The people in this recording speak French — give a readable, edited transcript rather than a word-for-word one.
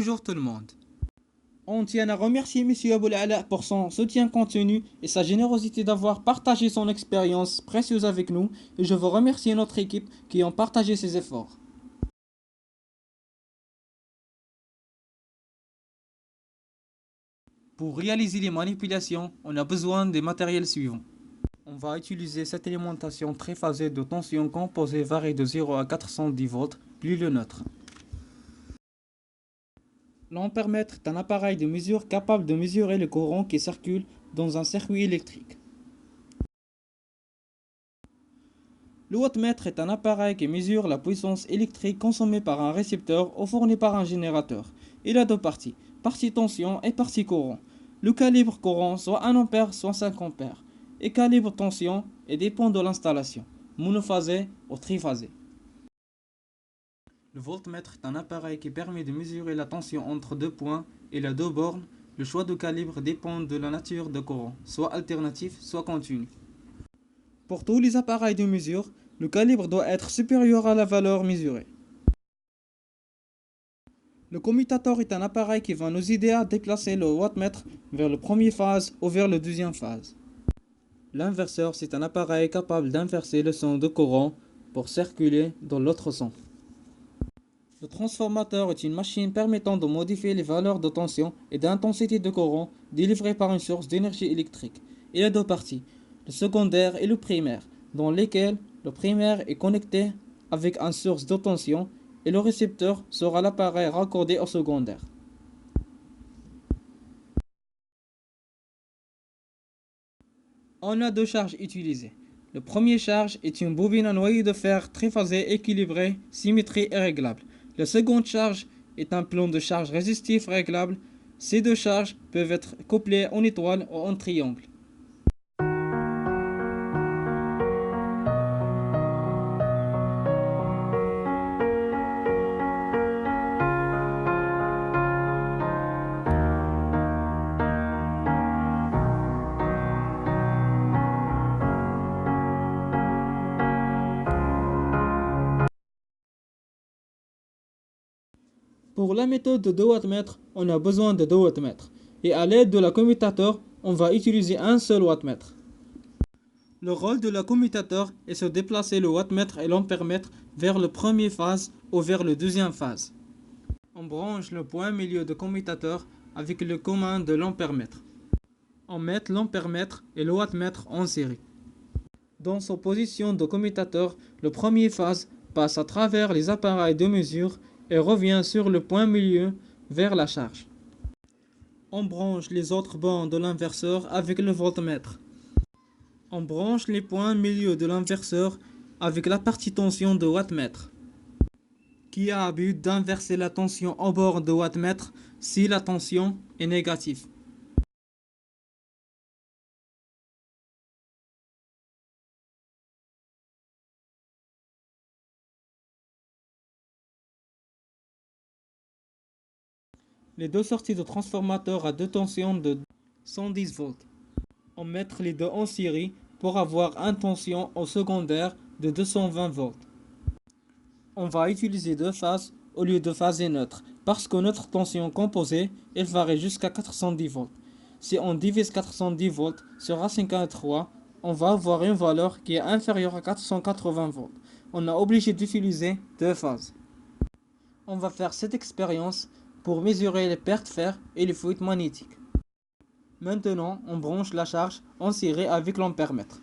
Bonjour tout le monde. On tient à remercier Monsieur Aboulala pour son soutien continu et sa générosité d'avoir partagé son expérience précieuse avec nous, et je veux remercier notre équipe qui ont partagé ses efforts. Pour réaliser les manipulations, on a besoin des matériels suivants. On va utiliser cette alimentation triphasée de tension composée varie de 0 à 410 volts, plus le neutre. L'ampèremètre est un appareil de mesure capable de mesurer le courant qui circule dans un circuit électrique. Le wattmètre est un appareil qui mesure la puissance électrique consommée par un récepteur ou fournie par un générateur. Il a deux parties, partie tension et partie courant. Le calibre courant, soit 1 ampère, soit 5 ampères, et calibre tension et dépend de l'installation, monophasé ou triphasé. Le voltmètre est un appareil qui permet de mesurer la tension entre deux points et les deux bornes. Le choix de calibre dépend de la nature de courant, soit alternatif, soit continu. Pour tous les appareils de mesure, le calibre doit être supérieur à la valeur mesurée. Le commutateur est un appareil qui va nous aider à déplacer le wattmètre vers la première phase ou vers la deuxième phase. L'inverseur, c'est un appareil capable d'inverser le sens de courant pour circuler dans l'autre sens. Le transformateur est une machine permettant de modifier les valeurs de tension et d'intensité de courant délivrées par une source d'énergie électrique. Il a deux parties, le secondaire et le primaire, dans lesquels le primaire est connecté avec une source de tension et le récepteur sera l'appareil raccordé au secondaire. On a deux charges utilisées. Le premier charge est une bobine à noyau de fer triphasé équilibré, symétrie et réglable. La seconde charge est un plan de charge résistif réglable. Ces deux charges peuvent être couplées en étoile ou en triangle. Pour la méthode de 2 wattmètre, on a besoin de 2 wattmètres. Et à l'aide de la commutateur, on va utiliser un seul wattmètre. Le rôle de la commutateur est de déplacer le wattmètre et l'ampèremètre vers la première phase ou vers la deuxième phase. On branche le point milieu de commutateur avec le commun de l'ampèremètre. On met l'ampèremètre et le wattmètre en série. Dans sa position de commutateur, la première phase passe à travers les appareils de mesure et revient sur le point milieu vers la charge. On branche les autres bandes de l'inverseur avec le voltmètre. On branche les points milieu de l'inverseur avec la partie tension de wattmètre, qui a à but d'inverser la tension au bord de wattmètre si la tension est négative. Les deux sorties de transformateur à deux tensions de 110 volts. On met les deux en série pour avoir une tension au secondaire de 220 volts. On va utiliser deux phases au lieu de phase neutre parce que notre tension composée elle varie jusqu'à 410 volts. Si on divise 410 volts sur A53, on va avoir une valeur qui est inférieure à 480 volts. On est obligé d'utiliser deux phases. On va faire cette expérience pour mesurer les pertes fer et les fuites magnétiques. Maintenant, on branche la charge en série avec l'ampèremètre.